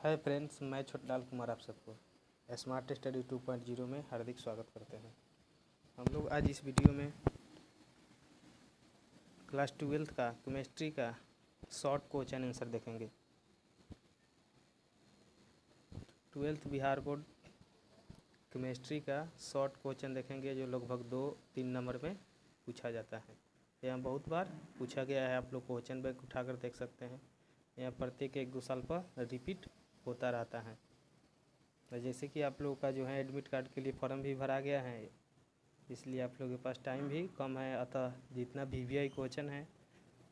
Hi friends, मैं छोटलाल कुमार आप सबको स्मार्ट स्टडी 2.0 में हार्दिक स्वागत करते हैं। हम लोग आज इस वीडियो में क्लास 12 का केमिस्ट्री का शॉर्ट क्वेश्चन आंसर देखेंगे। 12th बिहार बोर्ड केमिस्ट्री का शॉर्ट क्वेश्चन देखेंगे जो लगभग 2-3 नंबर में पूछा जाता है। यहाँ बहुत बार पूछा गया है, आप लोग क्वेश्चन बैंक उठाकर देख सकते हैं। यहाँ प्रत्येक 1-2 साल पर रिपीट होता रहता है। जैसे कि आप लोगों का जो है एडमिट कार्ड के लिए फॉर्म भी भरा गया है, इसलिए आप लोगों के पास टाइम भी कम है, अतः जितना वीवीआई क्वेश्चन है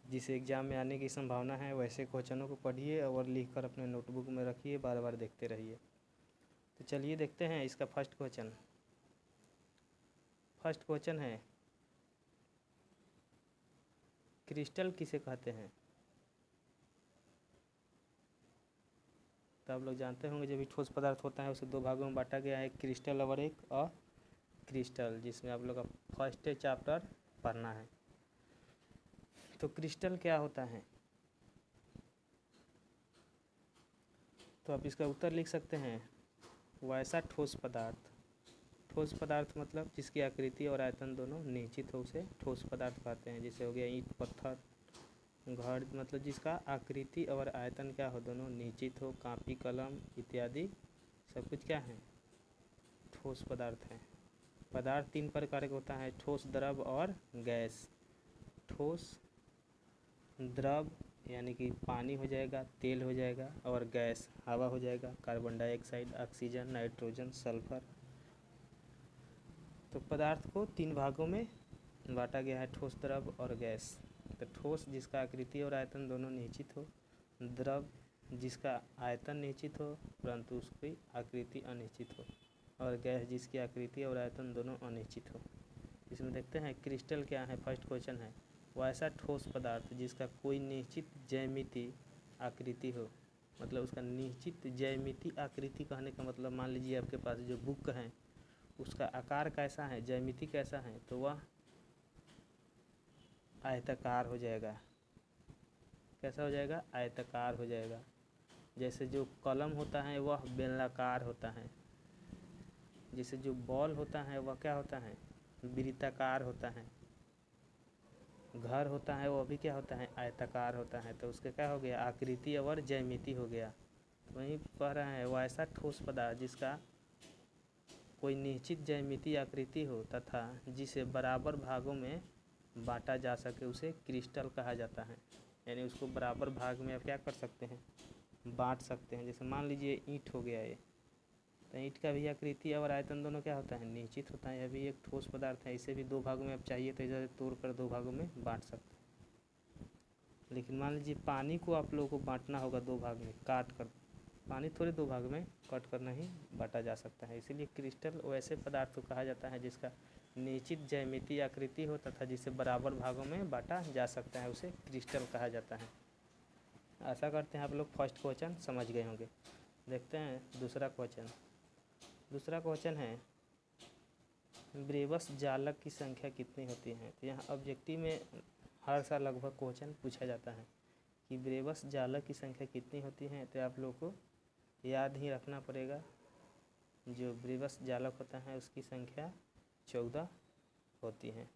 जिसे एग्ज़ाम में आने की संभावना है वैसे क्वेश्चनों को पढ़िए और लिखकर अपने नोटबुक में रखिए, बार बार देखते रहिए। तो चलिए देखते हैं इसका फर्स्ट क्वेश्चन है, क्रिस्टल किसे कहते हैं? तो आप लोग जानते होंगे जब भी ठोस पदार्थ होता है उसे 2 भागों में बांटा गया है, एक क्रिस्टल और एक क्रिस्टल, जिसमें आप लोग का फर्स्ट चैप्टर पढ़ना है। तो क्रिस्टल क्या होता है? तो आप इसका उत्तर लिख सकते हैं, वैसा ठोस पदार्थ मतलब जिसकी आकृति और आयतन दोनों निश्चित हो उसे ठोस पदार्थ कहते हैं। जैसे हो गया ईंट, पत्थर, घर, मतलब जिसका आकृति और आयतन क्या हो, दोनों निश्चित हो। कापी, कलम इत्यादि सब कुछ क्या है, ठोस पदार्थ है। पदार्थ 3 प्रकार का होता है, ठोस, द्रव और गैस। ठोस द्रव यानी कि पानी हो जाएगा, तेल हो जाएगा, और गैस हवा हो जाएगा, carbon dioxide, oxygen, nitrogen, sulphur. तो पदार्थ को 3 भागों में बांटा गया है, ठोस, द्रव और गैस। तो ठोस जिसका आकृति और आयतन दोनों निश्चित हो, द्रव जिसका आयतन निश्चित हो परंतु उसकी आकृति अनिश्चित हो, और गैस जिसकी आकृति और आयतन दोनों अनिश्चित हो। इसमें देखते हैं क्रिस्टल क्या है। फर्स्ट क्वेश्चन है, वैसा ठोस पदार्थ जिसका कोई निश्चित ज्यामिति आकृति हो। मतलब उसका निश्चित ज्यामिति आकृति कहने का मतलब, मान लीजिए आपके पास जो बुक है उसका आकार कैसा है, ज्यामिति कैसा है, तो वह आयताकार हो जाएगा। कैसा हो जाएगा? आयताकार हो जाएगा। जैसे जो कलम होता है वह बेलनाकार होता है, जैसे जो बॉल होता है वह क्या होता है, वृत्ताकार होता है। घर होता है वह भी क्या होता है, आयताकार होता है। तो उसके क्या हो गया, आकृति और ज्यामिति हो गया। तो वहीं कह रहे हैं वैसा ठोस पदार्थ जिसका कोई निश्चित ज्यामिति आकृति हो तथा जिसे बराबर भागों में बांटा जा सके उसे क्रिस्टल कहा जाता है। यानी उसको बराबर भाग में आप क्या कर सकते हैं, बांट सकते हैं। जैसे मान लीजिए ईंट हो गया ये, तो ईंट का भी आकृति और आयतन दोनों क्या होता है, निश्चित होता है। यह भी एक ठोस पदार्थ है, इसे भी 2 भागों में आप चाहिए तो इधर तोड़कर 2 भागों में बांट सकते हैं। लेकिन मान लीजिए पानी को आप लोगों को बांटना होगा 2 भाग में काट कर, पानी थोड़े 2 भाग में कट कर नहीं बांटा जा सकता है। इसीलिए क्रिस्टल वैसे पदार्थ को कहा जाता है जिसका निश्चित ज्यामिति आकृति हो तथा जिसे बराबर भागों में बांटा जा सकता है, उसे क्रिस्टल कहा जाता है। आशा करते हैं आप लोग फर्स्ट क्वेश्चन समझ गए होंगे। देखते हैं दूसरा क्वेश्चन है, ब्रेवस जालक की संख्या कितनी होती है? तो यहाँ ऑब्जेक्टिव में हर साल लगभग क्वेश्चन पूछा जाता है कि ब्रेवस जालक की संख्या कितनी होती है। तो आप लोग को याद ही रखना पड़ेगा, जो ब्रेवस जालक होता है उसकी संख्या 14 होती है।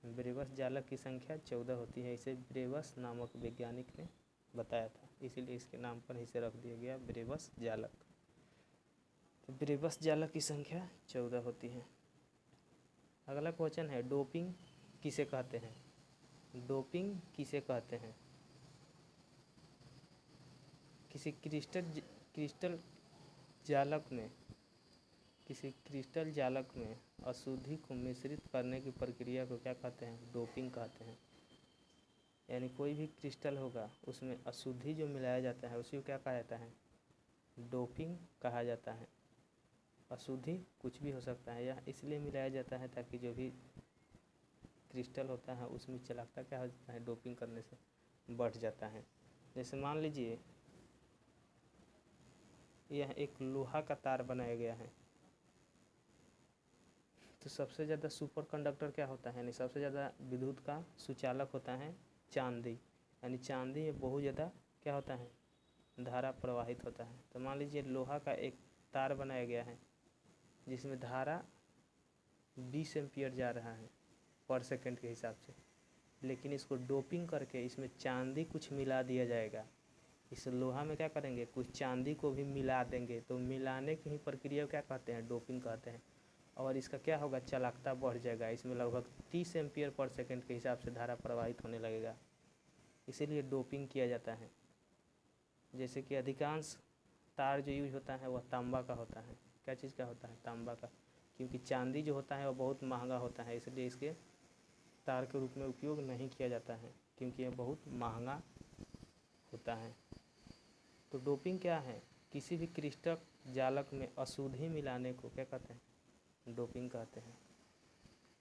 ब्रेवस जालक की संख्या 14 होती है। इसे ब्रेवस नामक वैज्ञानिक ने बताया था, इसीलिए इसके नाम पर इसे रख दिया गया ब्रेवस जालक। तो ब्रेवस जालक की संख्या 14 होती है। अगला क्वेश्चन है, डोपिंग किसे कहते हैं? डोपिंग किसे कहते हैं? किसी क्रिस्टल जालक में अशुद्धि को मिश्रित करने की प्रक्रिया को क्या कहते हैं? डोपिंग कहते हैं। यानी कोई भी क्रिस्टल होगा उसमें अशुद्धि जो मिलाया जाता है उसी को क्या कहा जाता है? डोपिंग कहा जाता है। अशुद्धि कुछ भी हो सकता है, यह इसलिए मिलाया जाता है ताकि जो भी क्रिस्टल होता है उसमें चालकता क्या हो जाता है, डोपिंग करने से बढ़ जाता है। जैसे मान लीजिए यह एक लोहा का तार बनाया गया है, तो सबसे ज़्यादा सुपर कंडक्टर क्या होता है, यानी सबसे ज़्यादा विद्युत का सुचालक होता है चांदी। यानी चांदी में बहुत ज़्यादा क्या होता है, धारा प्रवाहित होता है। तो मान लीजिए लोहा का एक तार बनाया गया है जिसमें धारा 20 एम्पियर जा रहा है पर सेकंड के हिसाब से, लेकिन इसको डोपिंग करके इसमें चांदी कुछ मिला दिया जाएगा। इस लोहा में क्या करेंगे, कुछ चांदी को भी मिला देंगे, तो मिलाने की ही प्रक्रिया क्या कहते हैं, डोपिंग कहते हैं। और इसका क्या होगा, चालकता बढ़ जाएगा। इसमें लगभग 30 एम्पियर पर सेकंड के हिसाब से धारा प्रवाहित होने लगेगा, इसीलिए डोपिंग किया जाता है। जैसे कि अधिकांश तार जो यूज होता है वह तांबा का होता है। क्या चीज़ का होता है, तांबा का, क्योंकि चांदी जो होता है वह बहुत महंगा होता है, इसलिए इसके तार के रूप में उपयोग नहीं किया जाता है, क्योंकि यह बहुत महंगा होता है। तो डोपिंग क्या है, किसी भी क्रिस्टल जालक में अशुद्धि मिलाने को क्या कहते हैं, डोपिंग कहते हैं।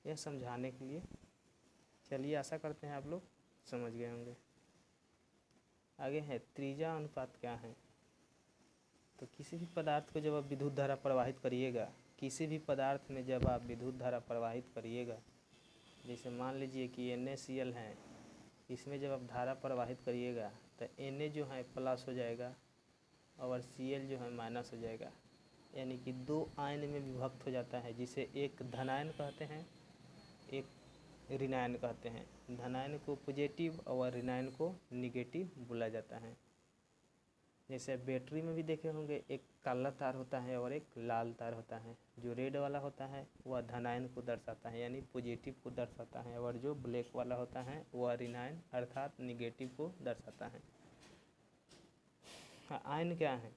यह समझाने के लिए, चलिए आशा करते हैं आप लोग समझ गए होंगे। आगे है त्रिज्या अनुपात क्या है। तो किसी भी पदार्थ को जब आप विद्युत धारा प्रवाहित करिएगा, किसी भी पदार्थ में जब आप विद्युत धारा प्रवाहित करिएगा, जैसे मान लीजिए कि NaCl है, इसमें जब आप धारा प्रवाहित करिएगा तो Na जो है प्लस हो जाएगा और Cl जो है माइनस हो जाएगा, यानी कि दो आयन में विभक्त हो जाता है, जिसे एक धनायन कहते हैं, एक ऋणायन कहते हैं। धनायन को पॉजिटिव और ऋणायन को निगेटिव बोला जाता है। जैसे बैटरी में भी देखे होंगे, एक काला तार होता है और एक लाल तार होता है। जो रेड वाला होता है वह धनायन को दर्शाता है, यानी पॉजिटिव को दर्शाता है, और जो ब्लैक वाला होता है वह ऋणायन अर्थात निगेटिव को दर्शाता है। आयन क्या है,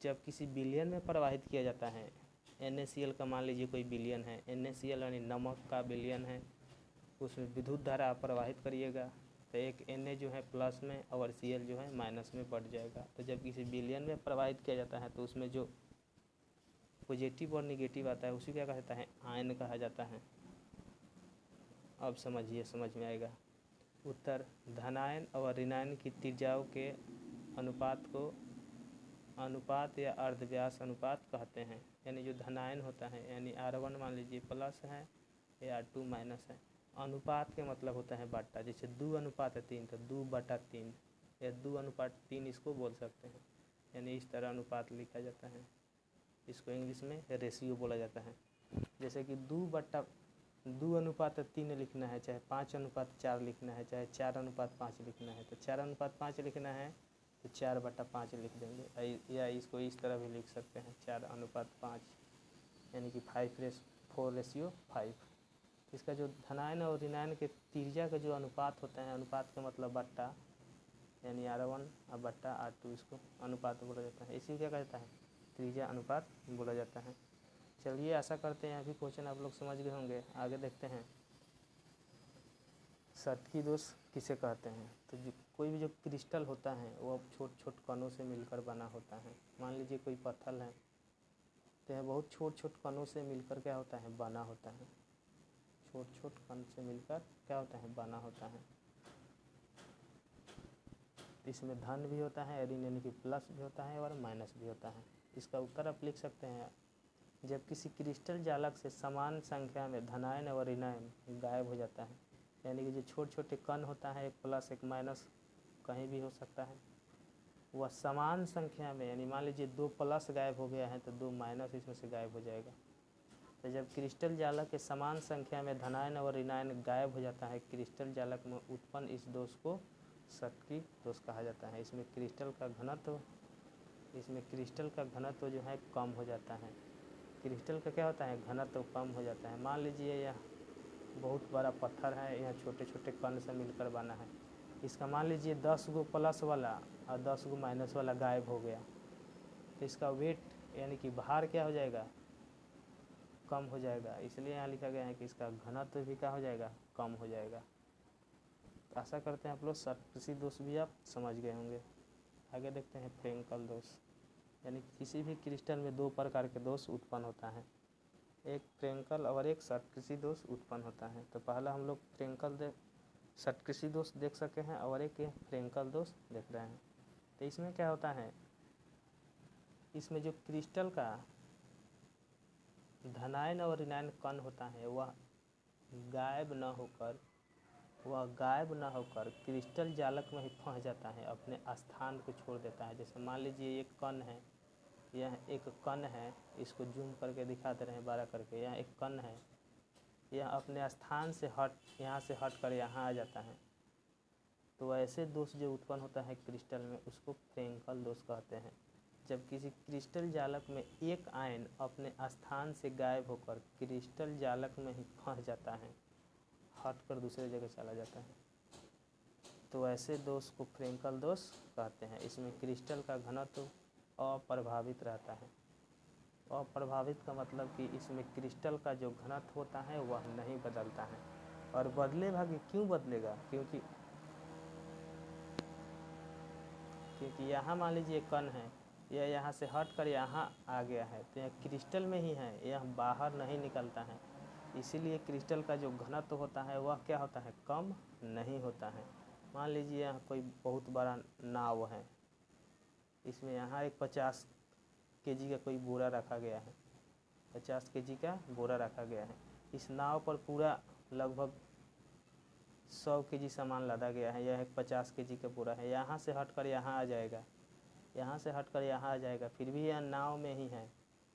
जब किसी विलयन में प्रवाहित किया जाता है, NaCl का मान लीजिए कोई विलयन है, NaCl यानी नमक का विलयन है, उसमें विद्युत धारा प्रवाहित करिएगा तो एक Na जो है प्लस में और Cl जो है माइनस में बढ़ जाएगा। तो जब किसी विलयन में प्रवाहित किया जाता है तो उसमें जो पॉजिटिव और निगेटिव आता है उसी क्या कहता है, आयन कहा जाता है। अब समझिए, समझ में आएगा। उत्तर, धनायन और ऋणायन की त्रिज्याओं के अनुपात को अनुपात या अर्धव्यास अनुपात कहते हैं। यानी जो धनायन होता है, यानी R1 मान लीजिए प्लस है या R2 माइनस है, अनुपात के मतलब होता है बट्टा। जैसे 2:3 तो 2/3 या 2:3 इसको बोल सकते हैं, यानी इस तरह अनुपात लिखा जाता है। इसको इंग्लिश में रेशियो बोला जाता है। जैसे कि 2:3 लिखना है, चाहे 5:4 लिखना है, चाहे 4:5 लिखना है, तो 4:5 लिखना है तो 4/5 लिख देंगे, या इसको इस तरह भी लिख सकते हैं 4:5, यानी कि 4:5। इसका जो धनायन और ऋणायन के त्रिज्या का जो अनुपात होता है, अनुपात का मतलब बट्टा, यानी R1/R2, इसको अनुपात बोला जाता है। इसी क्या कहता है, त्रिज्या अनुपात बोला जाता है। चलिए आशा करते हैं अभी क्वेश्चन आप लोग समझ गए होंगे। आगे देखते हैं, सतही दोष किसे कहते हैं। तो जो कोई भी जो क्रिस्टल होता है वो छोट छोट कणों से मिलकर बना होता है। मान लीजिए कोई पत्थर है तो यह बहुत छोट छोट कणों से मिलकर क्या होता है, बना होता है। छोट छोट कण से मिलकर क्या होता है, बना होता है। इसमें धन भी होता है, ऋण यानी कि प्लस भी होता है और माइनस भी होता है। इसका उत्तर आप लिख सकते हैं, जब किसी क्रिस्टल जालक से समान संख्या में धनायन और ऋणायन गायब हो जाता है, यानी कि जो छोटे छोटे कण होता है, एक प्लस एक माइनस कहीं भी हो सकता है, वह समान संख्या में, यानी मान लीजिए 2 प्लस गायब हो गया है तो 2 माइनस इसमें से गायब हो जाएगा। तो जब क्रिस्टल जालक के समान संख्या में धनायन और ऋणायन गायब हो जाता है, क्रिस्टल जालक में उत्पन्न इस दोष को सतही दोष कहा जाता है। इसमें क्रिस्टल का घनत्व जो है कम हो जाता है। क्रिस्टल का क्या होता है, घनत्व कम हो जाता है। मान लीजिए यह बहुत बड़ा पत्थर है, यह छोटे छोटे कण से मिलकर बना है। इसका मान लीजिए 10 गो प्लस वाला और 10 गो माइनस वाला गायब हो गया, तो इसका वेट यानी कि भार क्या हो जाएगा, कम हो जाएगा। इसलिए यहाँ लिखा गया है कि इसका घनत्व भी क्या हो जाएगा, कम हो जाएगा। तो आशा करते हैं आप लोग सर्पिसी दोष भी आप समझ गए होंगे। आगे देखते हैं फ्रेंकल दोष, यानी किसी भी क्रिस्टल में 2 प्रकार के दोष उत्पन्न होता है, एक फ्रेंकल और एक सर्पिसी दोष उत्पन्न होता है। तो पहला हम लोग सर्पिसी दोष देख सके हैं और एक फ्रेंकल दोष देख रहे हैं। तो इसमें क्या होता है, इसमें जो क्रिस्टल का धनायन और ऋणायन कण होता है वह गायब न होकर वह गायब न होकर क्रिस्टल जालक में ही फंस जाता है, अपने स्थान को छोड़ देता है। जैसे मान लीजिए एक कण है, यह एक कण है, इसको जूम करके दिखा दे रहे हैं बड़ा करके, यह एक कण है, यह अपने स्थान से यहाँ से हट कर यहाँ आ जाता है। तो ऐसे दोष जो उत्पन्न होता है क्रिस्टल में, उसको फ्रेंकल दोष कहते हैं। जब किसी क्रिस्टल जालक में एक आयन अपने स्थान से गायब होकर क्रिस्टल जालक में ही फंस जाता है, हटकर दूसरे जगह चला जाता है, तो ऐसे दोष को फ्रेंकल दोष कहते हैं। इसमें क्रिस्टल का घनत्व अप्रभावित रहता है। अप्रभावित का मतलब कि इसमें क्रिस्टल का जो घनत्व होता है वह नहीं बदलता है। और बदले भागे क्यों बदलेगा? क्योंकि यहाँ मान लीजिए कण है, यह यहाँ से हट कर यहाँ आ गया है, तो यह क्रिस्टल में ही है, यह बाहर नहीं निकलता है। इसीलिए क्रिस्टल का जो घनत्व होता है वह क्या होता है? कम नहीं होता है। मान लीजिए यहाँ कोई बहुत बड़ा नाव है, इसमें यहाँ एक 50 केजी का कोई बोरा रखा गया है, 50 केजी का बोरा रखा गया है। इस नाव पर पूरा लगभग 100 केजी सामान लादा गया है। यह एक 50 केजी का बोरा है, यहाँ से हटकर यहाँ आ जाएगा, यहाँ से हटकर यहाँ आ जाएगा, फिर भी यह नाव में ही है।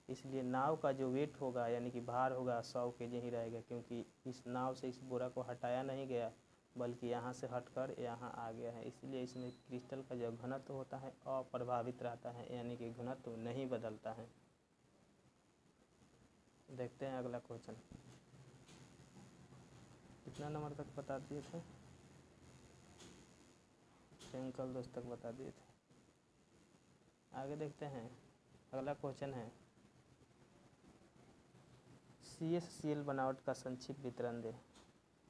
इसलिए नाव का जो वेट होगा यानी कि भार होगा 100 केजी ही रहेगा, क्योंकि इस नाव से इस बोरा को हटाया नहीं गया, बल्कि यहाँ से हटकर यहाँ आ गया है। इसलिए इसमें क्रिस्टल का जो घनत्व होता है अप्रभावित रहता है, यानी कि घनत्व नहीं बदलता है। देखते हैं अगला क्वेश्चन। कितना नंबर तक बता दिए थे? फ्रेंकल दोष तक बता दिए थे। आगे देखते हैं, अगला क्वेश्चन है CaCl बनावट का संक्षिप्त वितरण दे।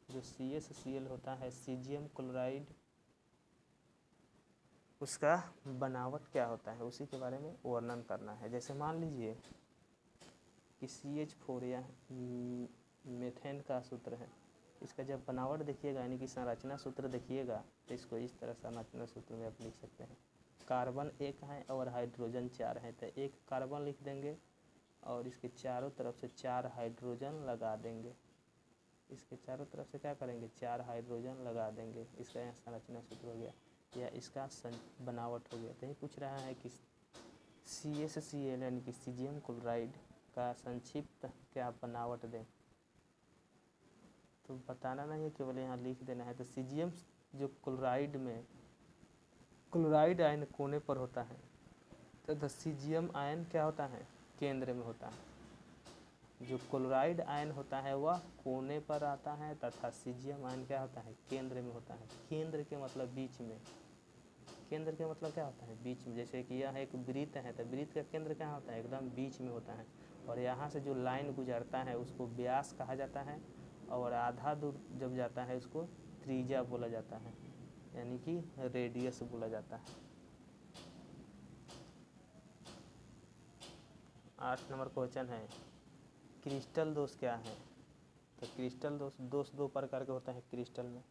जो CaCl होता है, सीजियम क्लोराइड, उसका बनावट क्या होता है उसी के बारे में वर्णन करना है। जैसे मान लीजिए कि CH4 या मीथेन का सूत्र है, इसका जब बनावट देखिएगा यानी कि संरचना सूत्र देखिएगा, तो इसको इस तरह संरचना सूत्र में आप लिख सकते हैं। कार्बन 1 है और हाइड्रोजन 4 है, तो एक कार्बन लिख देंगे और इसके चारों तरफ से 4 हाइड्रोजन लगा देंगे। इसके चारों तरफ से क्या करेंगे? 4 हाइड्रोजन लगा देंगे। इसका यहाँ संरचना सूत्र हो गया, या इसका बनावट हो गया। तो ये पूछ रहा है कि CaCl यानी कि सीजियम क्लोराइड का संक्षिप्त क्या बनावट दें। तो बताना नहीं है, केवल यहाँ लिख देना है। तो सीजियम जो क्लोराइड में क्लोराइड आयन कोने पर होता है, तो सीजियम आयन क्या होता है? केंद्र में होता है। जो क्लोराइड आयन होता है वह कोने पर आता है, तथा सीजियम आयन क्या होता है? केंद्र में होता है। केंद्र के मतलब बीच में। केंद्र के मतलब क्या होता है? बीच में। जैसे कि यह एक वृत्त है, तो वृत्त का केंद्र क्या होता है? एकदम बीच में होता है। और यहाँ से जो लाइन गुजरता है उसको व्यास कहा जाता है, और आधा दूर जब जाता है उसको त्रिज्या बोला जाता है, यानी कि रेडियस बोला जाता है। 8 नंबर क्वेश्चन है, क्रिस्टल दोष क्या है? तो क्रिस्टल दोष 2 प्रकार के होता है क्रिस्टल में,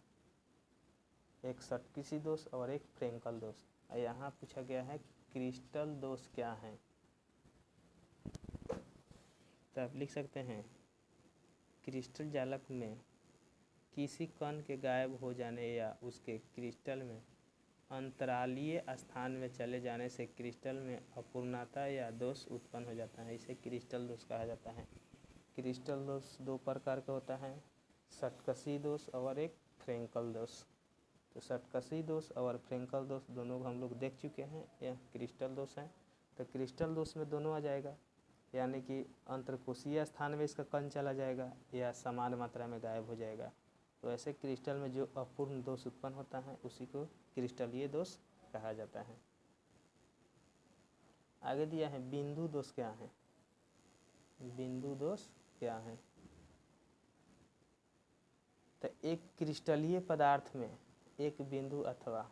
एक शॉटकी दोष और एक फ्रेंकल दोष। यहाँ पूछा गया है क्रिस्टल दोष क्या है, तो आप लिख सकते हैं क्रिस्टल जालक में किसी कण के गायब हो जाने या उसके क्रिस्टल में अंतरालीय स्थान में चले जाने से क्रिस्टल में अपूर्णता या दोष उत्पन्न हो जाता है। इसे क्रिस्टल दोष कहा जाता है। क्रिस्टल दोष 2 प्रकार का होता है, शॉटकी दोष और एक फ्रेंकल दोष। तो शॉटकी दोष और फ्रेंकल दोष दोनों को हम लोग देख चुके हैं। यह क्रिस्टल दोष है, तो क्रिस्टल दोष में दोनों आ जाएगा, यानी कि अंतरकोशीय स्थान में इसका कण चला जाएगा या समान मात्रा में गायब हो जाएगा। तो ऐसे क्रिस्टल में जो अपूर्ण दोष उत्पन्न होता है उसी को क्रिस्टलीय दोष कहा जाता है। आगे दिया है बिंदु दोष क्या है। बिंदु दोष क्या है? तो एक क्रिस्टलीय पदार्थ में एक बिंदु अथवा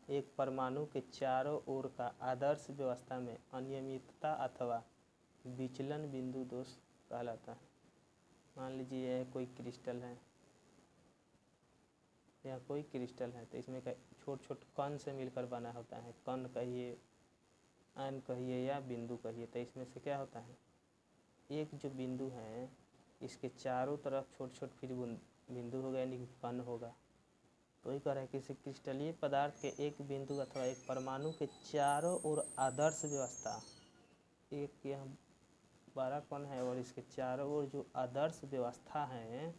एक परमाणु के चारों ओर का आदर्श व्यवस्था में अनियमितता अथवा विचलन बिंदु दोष कहलाता है। मान लीजिए यह कोई क्रिस्टल है, यह कोई क्रिस्टल है, तो इसमें छोट छोट कण से मिलकर बना होता है। कण कहिए, आयन कहिए या बिंदु कहिए। तो इसमें से क्या होता है, एक जो बिंदु है इसके चारों तरफ छोट छोट फिर बिंदु होगा यानी कि कण होगा। तो वही कह रहा है कि किसी क्रिस्टलीय पदार्थ के एक बिंदु अथवा एक परमाणु के चारों ओर आदर्श व्यवस्था, एक यह 12 कण है और इसके चारों ओर जो आदर्श व्यवस्था है,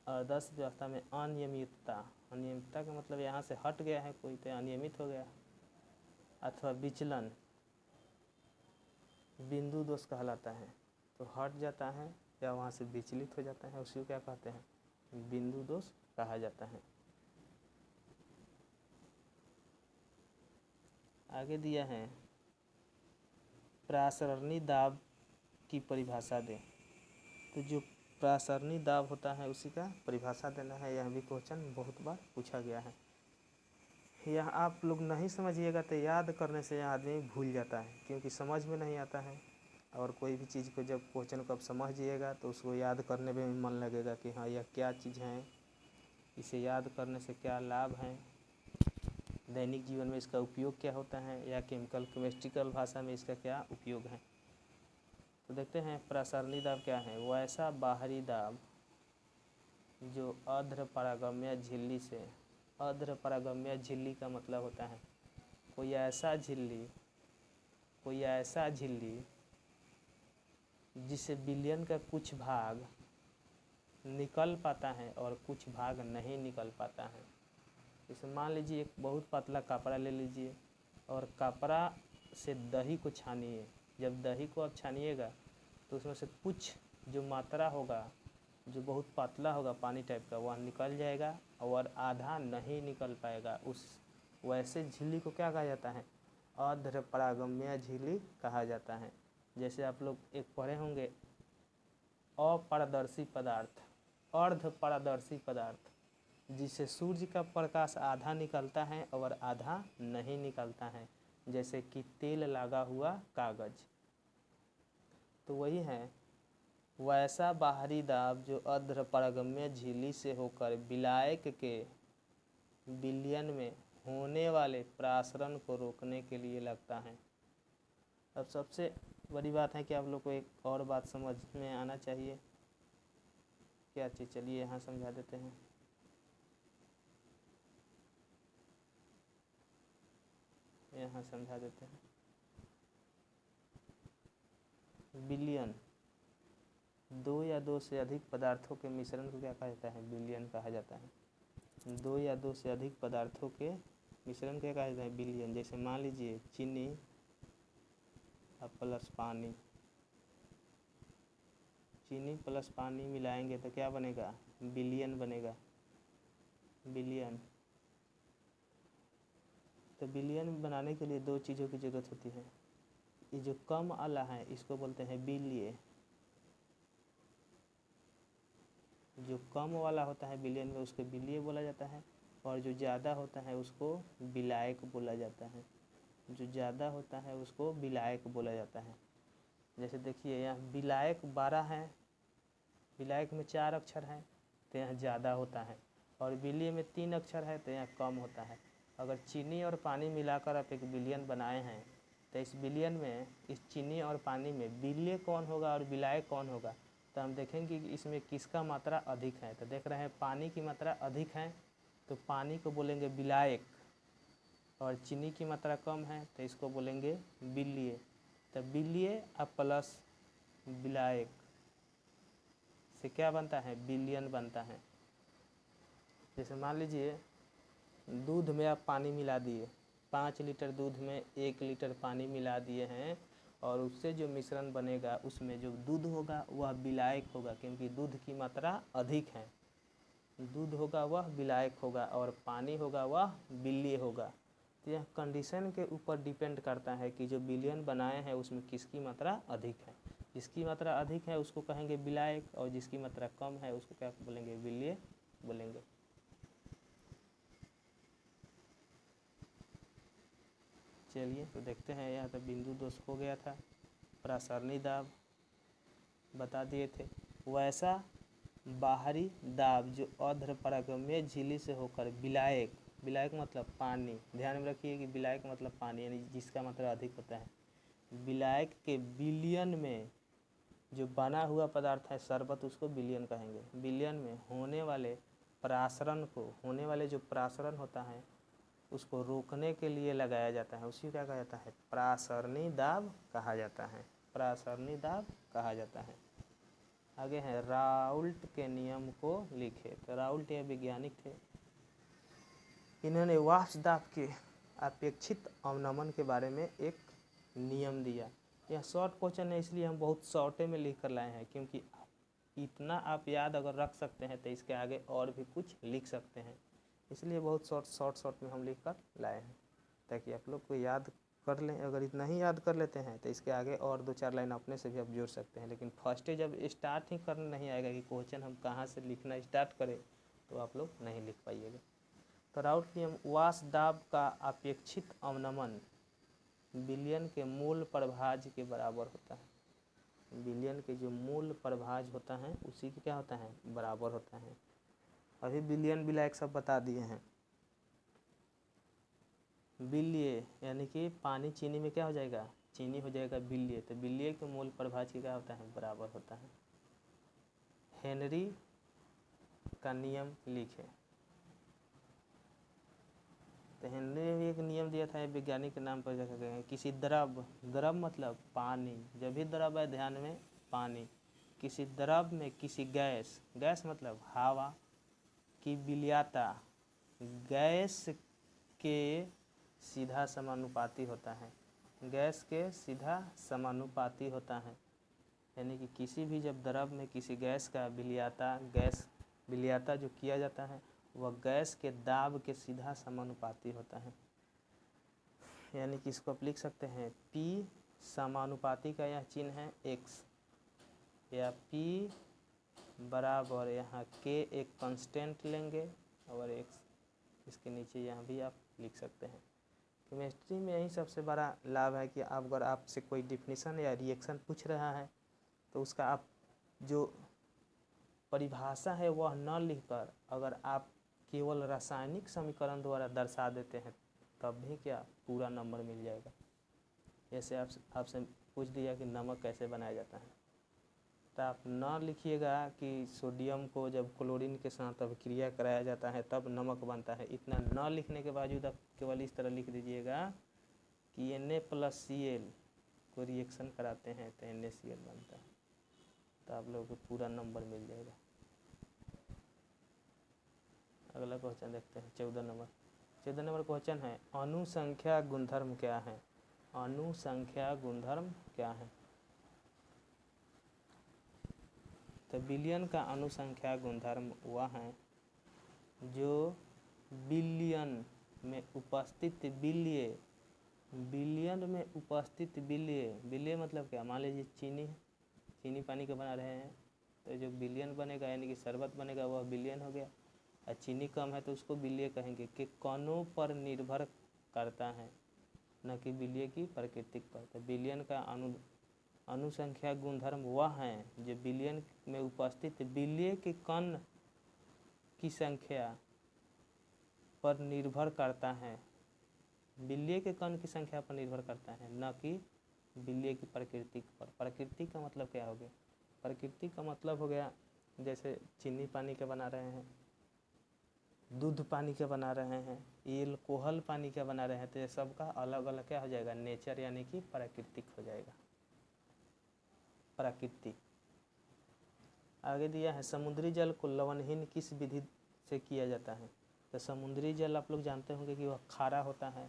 आदर्श व्यवस्था में अनियमितता, अनियमितता का मतलब यहाँ से हट गया है कोई तो अनियमित हो गया, अथवा विचलन बिंदु दोष कहलाता है। तो हट जाता है या वहाँ से विचलित हो जाता है, उसी को क्या कहते हैं, बिंदु दोष कहा जाता है। आगे दिया है प्रासरणी दाब की परिभाषा दें। तो जो प्रासरणी दाब होता है उसी का परिभाषा देना है। यह भी क्वेश्चन बहुत बार पूछा गया है। यह आप लोग नहीं समझिएगा तो याद करने से यह आदमी भूल जाता है, क्योंकि समझ में नहीं आता है। और कोई भी चीज़ को जब क्वेश्चन को आप समझिएगा तो उसको याद करने में मन लगेगा कि हाँ यह क्या चीज़ है, इसे याद करने से क्या लाभ हैं, दैनिक जीवन में इसका उपयोग क्या होता है, या केमिकल केमिस्ट्रिकल भाषा में इसका क्या उपयोग है। तो देखते हैं प्रासरणी दाब क्या है। वैसा बाहरी दाब जो अर्ध पारगम्य झिल्ली से, अर्ध पारगम्य झिल्ली का मतलब होता है कोई ऐसा झिल्ली जिससे विलयन का कुछ भाग निकल पाता है और कुछ भाग नहीं निकल पाता है। जैसे मान लीजिए एक बहुत पतला कपड़ा ले लीजिए और कपड़ा से दही को छानिए। जब दही को आप छानिएगा तो उसमें से कुछ जो मात्रा होगा, जो बहुत पतला होगा पानी टाइप का, वह निकल जाएगा और आधा नहीं निकल पाएगा। उस वैसे झिल्ली को क्या कहा जाता है, अर्ध पारगम्य झिल्ली कहा जाता है। जैसे आप लोग एक पढ़े होंगे अपारदर्शी पदार्थ, अर्ध पारदर्शी पदार्थ, जिससे सूर्य का प्रकाश आधा निकलता है और आधा नहीं निकलता है, जैसे कि तेल लगा हुआ कागज। तो वही है वैसा बाहरी दाब जो अर्ध पारगम्य झिल्ली से होकर विलायक के विलयन में होने वाले प्रासरण को रोकने के लिए लगता है। अब सबसे बड़ी बात है कि आप लोग को एक और बात समझ में आना चाहिए। क्या चीज़, चलिए यहाँ समझा देते हैं। यहाँ समझा देते हैं। विलयन, दो या दो से अधिक पदार्थों के मिश्रण को क्या कहा जाता है, विलयन कहा जाता है। दो या दो से अधिक पदार्थों के मिश्रण को क्या कहा जाता है, विलयन। जैसे मान लीजिए चीनी प्लस पानी, चीनी प्लस पानी मिलाएंगे तो क्या बनेगा, विलयन बनेगा, विलयन। तो विलयन बनाने के लिए दो चीज़ों की ज़रूरत होती है। ये जो कम वाला है इसको बोलते हैं विलय, जो कम वाला होता है विलयन में उसको विलय बोला जाता है, और जो ज़्यादा होता है उसको विलायक बोला जाता है। जो ज़्यादा होता है उसको विलायक बोला जाता है। जैसे देखिए यहाँ विलायक 12 है, विलायक में 4 अक्षर हैं तो यहाँ ज़्यादा होता है, और विलय में 3 अक्षर है तो यहाँ कम होता है। अगर चीनी और पानी मिलाकर आप एक विलयन बनाए हैं तो इस विलयन में, इस चीनी और पानी में विलय कौन होगा और विलायक कौन होगा, तो हम देखेंगे कि इसमें किसका मात्रा अधिक है। तो देख रहे हैं पानी की मात्रा अधिक है तो पानी को बोलेंगे विलायक, और चीनी की मात्रा कम है तो इसको बोलेंगे विलय। तो विलय अब प्लस विलायक से क्या बनता है, विलयन बनता है। जैसे मान लीजिए दूध में आप पानी मिला दिए, 5 लीटर दूध में 1 लीटर पानी मिला दिए हैं, और उससे जो मिश्रण बनेगा उसमें जो दूध होगा वह विलायक होगा, क्योंकि दूध की मात्रा अधिक है। दूध होगा वह विलायक होगा और पानी होगा वह विलय होगा। तो यह कंडीशन के ऊपर डिपेंड करता है कि जो विलयन बनाए हैं उसमें किसकी मात्रा अधिक है। जिसकी मात्रा अधिक है उसको कहेंगे विलायक, और जिसकी मात्रा कम है उसको क्या बोलेंगे, विलय बोलेंगे। चलिए तो देखते हैं। यहाँ तो बिंदु दोष हो गया था, प्रासरणी दाब बता दिए थे। वैसा बाहरी दाब जो अर्ध पारगम्य झिल्ली से होकर विलायक, विलायक मतलब पानी, ध्यान में रखिए कि विलायक मतलब पानी, यानी जिसका मात्रा अधिक होता है, विलायक के विलयन में जो बना हुआ पदार्थ है शरबत, उसको विलयन कहेंगे। विलयन में होने वाले प्रासरण को, होने वाले जो प्रासरण होता है उसको रोकने के लिए लगाया जाता है, उसी क्या कहा जाता है, प्रासरणी दाब कहा जाता है, प्रासरणी दाब कहा जाता है। आगे है राउल्ट के नियम को लिखे। तो राउल्ट ये वैज्ञानिक थे, इन्होंने वाष्प दाब के अपेक्षित अवनमन के बारे में एक नियम दिया। यह शॉर्ट क्वेश्चन है इसलिए हम बहुत शॉर्टे में लिख कर लाए हैं, क्योंकि इतना आप याद अगर रख सकते हैं तो इसके आगे और भी कुछ लिख सकते हैं, इसलिए बहुत शॉर्ट में हम लिख कर लाए हैं ताकि आप लोग को याद कर लें। अगर इतना ही याद कर लेते हैं तो इसके आगे और 2-4 लाइन अपने से भी आप जोड़ सकते हैं, लेकिन फर्स्ट जब स्टार्ट ही करना नहीं आएगा कि क्वेश्चन हम कहाँ से लिखना स्टार्ट करें तो आप लोग नहीं लिख पाइएगा। तो राउल्ट नियम, वाष्प दाब का अपेक्षित अवनमन विलयन के मूल प्रभाज के बराबर होता है। विलयन के जो मूल प्रभाज होता है उसी के क्या होता है, बराबर होता है। अभी विलयन विलायक सब बता दिए हैं। विलय यानी कि पानी चीनी में क्या हो जाएगा, चीनी हो जाएगा विलय, तो विलय के मूल प्रभाज के क्या होता है, बराबर होता है। हेनरी का नियम लिखे। तो हेनरी ने भी एक नियम दिया था, वैज्ञानिक के नाम पर जगह गए। किसी द्रव, द्रव मतलब पानी, जब भी द्रव है ध्यान में पानी, किसी द्रव में किसी गैस, गैस मतलब हवा की विलयता गैस के सीधा समानुपाती होता है, गैस के सीधा समानुपाती होता है। यानी कि किसी भी जब द्रव में किसी गैस का विलयता, गैस विलयता जो किया जाता है वह गैस के दाब के सीधा समानुपाती होता है। यानी कि इसको आप लिख सकते हैं P समानुपाती का यह चिन्ह है x, या P बराबर यहाँ K एक कांस्टेंट लेंगे और x इसके नीचे यहाँ भी आप लिख सकते हैं। केमिस्ट्री में यही सबसे बड़ा लाभ है कि आप अगर आपसे कोई डिफिनीशन या रिएक्शन पूछ रहा है तो उसका आप जो परिभाषा है वह न लिखकर अगर आप केवल रासायनिक समीकरण द्वारा दर्शा देते हैं तब भी क्या पूरा नंबर मिल जाएगा। जैसे आपसे पूछ दिया कि नमक कैसे बनाया जाता है, तो आप न लिखिएगा कि सोडियम को जब क्लोरीन के साथ अभिक्रिया कराया जाता है तब नमक बनता है। इतना न लिखने के बावजूद आप केवल इस तरह लिख दीजिएगा कि Na+Cl को रिएक्शन कराते हैं तो NaCl बनता है, तो आप लोगों को पूरा नंबर मिल जाएगा। अगला क्वेश्चन देखते हैं 14 नंबर क्वेश्चन है, अनुसंख्या गुणधर्म क्या है। अनुसंख्या गुणधर्म क्या है। तो विलयन का अनुसंख्या गुणधर्म वह है जो विलयन में उपस्थित विलय, विलयन में उपस्थित विलय, विलय मतलब क्या, मान लीजिए चीनी, चीनी पानी का बना रहे हैं तो जो विलयन बनेगा यानी कि शरबत बनेगा वह विलयन हो गया, और चीनी कम है तो उसको विलय कहेंगे, कि कणों पर निर्भर करता है न कि विलय की प्रकृति पर। तो विलयन का अनुसंख्या गुणधर्म वह है जो विलयन में उपस्थित विलय के कण की संख्या पर निर्भर करता है, विलय के कण की संख्या पर निर्भर करता है, न कि विलय की प्रकृति पर। प्रकृति का मतलब क्या हो गया, प्रकृति का मतलब हो गया जैसे चीनी पानी के बना रहे हैं, दूध पानी के बना रहे हैं, एल्कोहल पानी के बना रहे हैं, तो ये सबका अलग अलग क्या हो जाएगा, नेचर यानी कि प्राकृतिक हो जाएगा, प्राकृतिक। आगे दिया है समुद्री जल को लवणहीन किस विधि से किया जाता है। तो समुद्री जल आप लोग जानते होंगे कि वह खारा होता है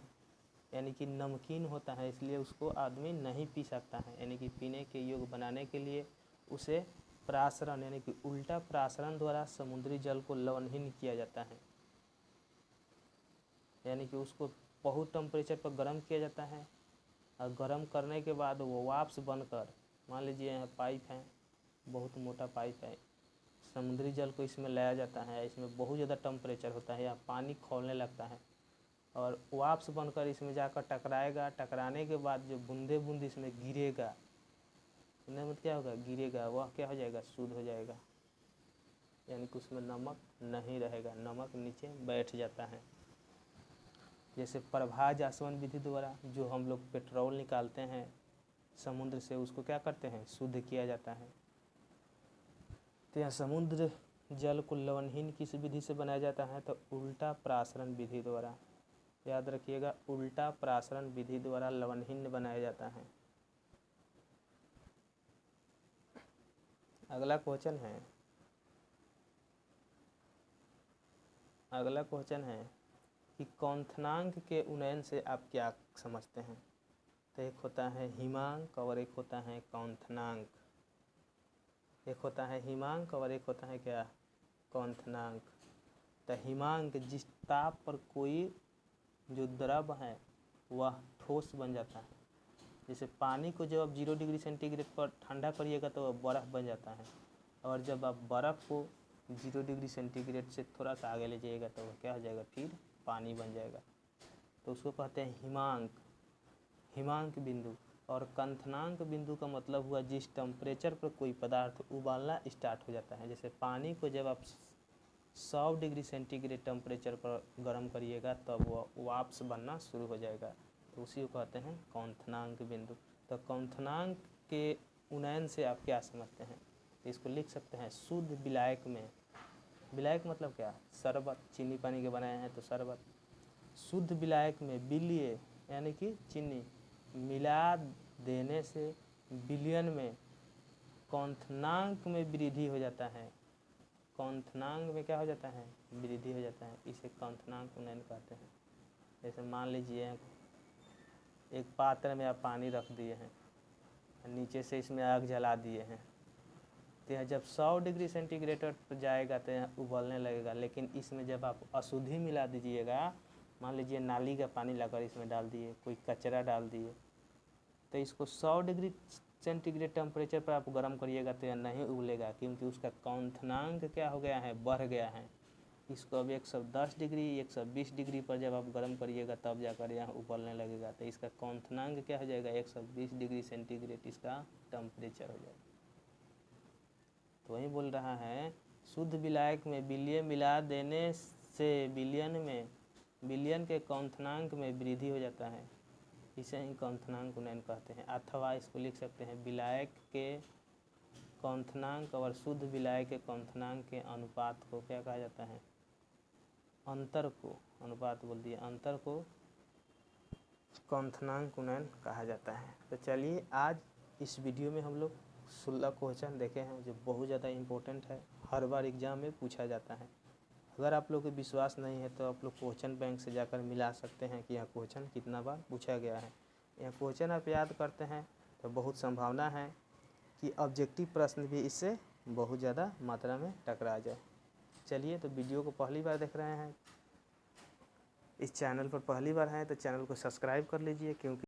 यानी कि नमकीन होता है, इसलिए उसको आदमी नहीं पी सकता है, यानी कि पीने के योग्य बनाने के लिए उसे प्रासरण यानी कि उल्टा प्रासरण द्वारा समुद्री जल को लवणहीन किया जाता है। यानी कि उसको बहुत टेम्परेचर पर गर्म किया जाता है और गर्म करने के बाद वो वाष्प बनकर, मान लीजिए यहाँ पाइप है, बहुत मोटा पाइप है, समुद्री जल को इसमें लाया जाता है, इसमें बहुत ज़्यादा टेम्परेचर होता है, यहाँ पानी खौलने लगता है और वाष्प बनकर इसमें जाकर टकराएगा, टकराने के बाद जो बूंदे बूंद इसमें गिरेगा, मतलब क्या होगा, गिरेगा, वह क्या हो जाएगा, शुद्ध हो जाएगा, यानी कि उसमें नमक नहीं रहेगा, नमक नीचे बैठ जाता है। जैसे प्रभाज आसवन विधि द्वारा जो हम लोग पेट्रोल निकालते हैं समुद्र से उसको क्या करते हैं, शुद्ध किया जाता है। तो यहाँ समुद्र जल को लवणहीन किस विधि से बनाया जाता है, तो उल्टा प्रासरण विधि द्वारा। याद रखिएगा, उल्टा प्रासरण विधि द्वारा लवणहीन बनाया जाता है। अगला क्वेश्चन है कि कौंथनांक के उन्नयन से आप क्या समझते हैं। तो एक होता है हिमांक और एक होता है कौंथनांक। एक होता है हिमांक और एक होता है क्या, कौंथनांक। तो हिमांक, जिस ताप पर कोई जो द्रव है वह ठोस बन जाता है। जैसे पानी को जब आप 0 डिग्री सेंटीग्रेड पर ठंडा करिएगा तो वह बर्फ़ बन जाता है, और जब आप बर्फ़ को 0 डिग्री सेंटीग्रेड से थोड़ा सा आगे ले जाइएगा तो वह क्या हो जाएगा, फिर पानी बन जाएगा। तो उसको कहते हैं हिमांक बिंदु। और कौंथनांक बिंदु का मतलब हुआ जिस टेम्परेचर पर कोई पदार्थ उबालना स्टार्ट हो जाता है। जैसे पानी को जब आप 100 डिग्री सेंटीग्रेड टेम्परेचर पर गर्म करिएगा तब वह वाष्प बनना शुरू हो जाएगा, तो उसी को कहते हैं कौंथनांक बिंदु। तो कौंथनांक के उन्नयन से आप क्या समझते हैं, इसको लिख सकते हैं शुद्ध विलायक में। विलायक मतलब क्या, शरबत, चीनी पानी के बनाए हैं तो शरबत। शुद्ध विलायक में विलीय यानी कि चीनी मिला देने से विलयन में कौंथनांक में वृद्धि हो जाता है। कौंथनांक में क्या हो जाता है, वृद्धि हो जाता है। इसे कौंथनांक उन्नयन कहते हैं। जैसे मान लीजिए एक पात्र में आप पानी रख दिए हैं, नीचे से इसमें आग जला दिए हैं, तो यह जब 100 डिग्री सेंटीग्रेड पर जाएगा तो यह उबलने लगेगा। लेकिन इसमें जब आप अशुद्धि मिला दीजिएगा, मान लीजिए नाली का पानी लाकर इसमें डाल दिए, कोई कचरा डाल दिए, तो इसको 100 डिग्री सेंटीग्रेड टेम्परेचर पर आप गर्म करिएगा तो यह नहीं उबलेगा, क्योंकि उसका कौंथनांक क्या हो गया है, बढ़ गया है। इसको अब 110 डिग्री 120 डिग्री पर जब आप गर्म करिएगा तब जाकर यह उबलने लगेगा। तो इसका कौंथनांक क्या हो जाएगा, 120 डिग्री सेंटीग्रेड इसका टेम्परेचर हो जाएगा। तो वही बोल रहा है शुद्ध विलायक में विलय मिला देने से विलयन के कौंथनांक में वृद्धि हो जाता है। इसे ही कौंथनांक उन्नयन कहते हैं। अथवा इसको लिख सकते हैं विलायक के कौंथनांक और शुद्ध विलायक के कौंथनांक के अनुपात को क्या कहा जाता है, अंतर को, अनुपात बोल दिया, अंतर को कौंथनांक उन्नयन कहा जाता है। तो चलिए आज इस वीडियो में हम लोग 16 क्वेश्चन देखे हैं जो बहुत ज़्यादा इम्पोर्टेंट है, हर बार एग्ज़ाम में पूछा जाता है। अगर आप लोग को विश्वास नहीं है तो आप लोग क्वेश्चन बैंक से जाकर मिला सकते हैं कि यह क्वेश्चन कितना बार पूछा गया है। यह क्वेश्चन आप याद करते हैं तो बहुत संभावना है कि ऑब्जेक्टिव प्रश्न भी इससे बहुत ज़्यादा मात्रा में टकरा जाए। चलिए, तो वीडियो को पहली बार देख रहे हैं, इस चैनल पर पहली बार हैं तो चैनल को सब्सक्राइब कर लीजिए, क्योंकि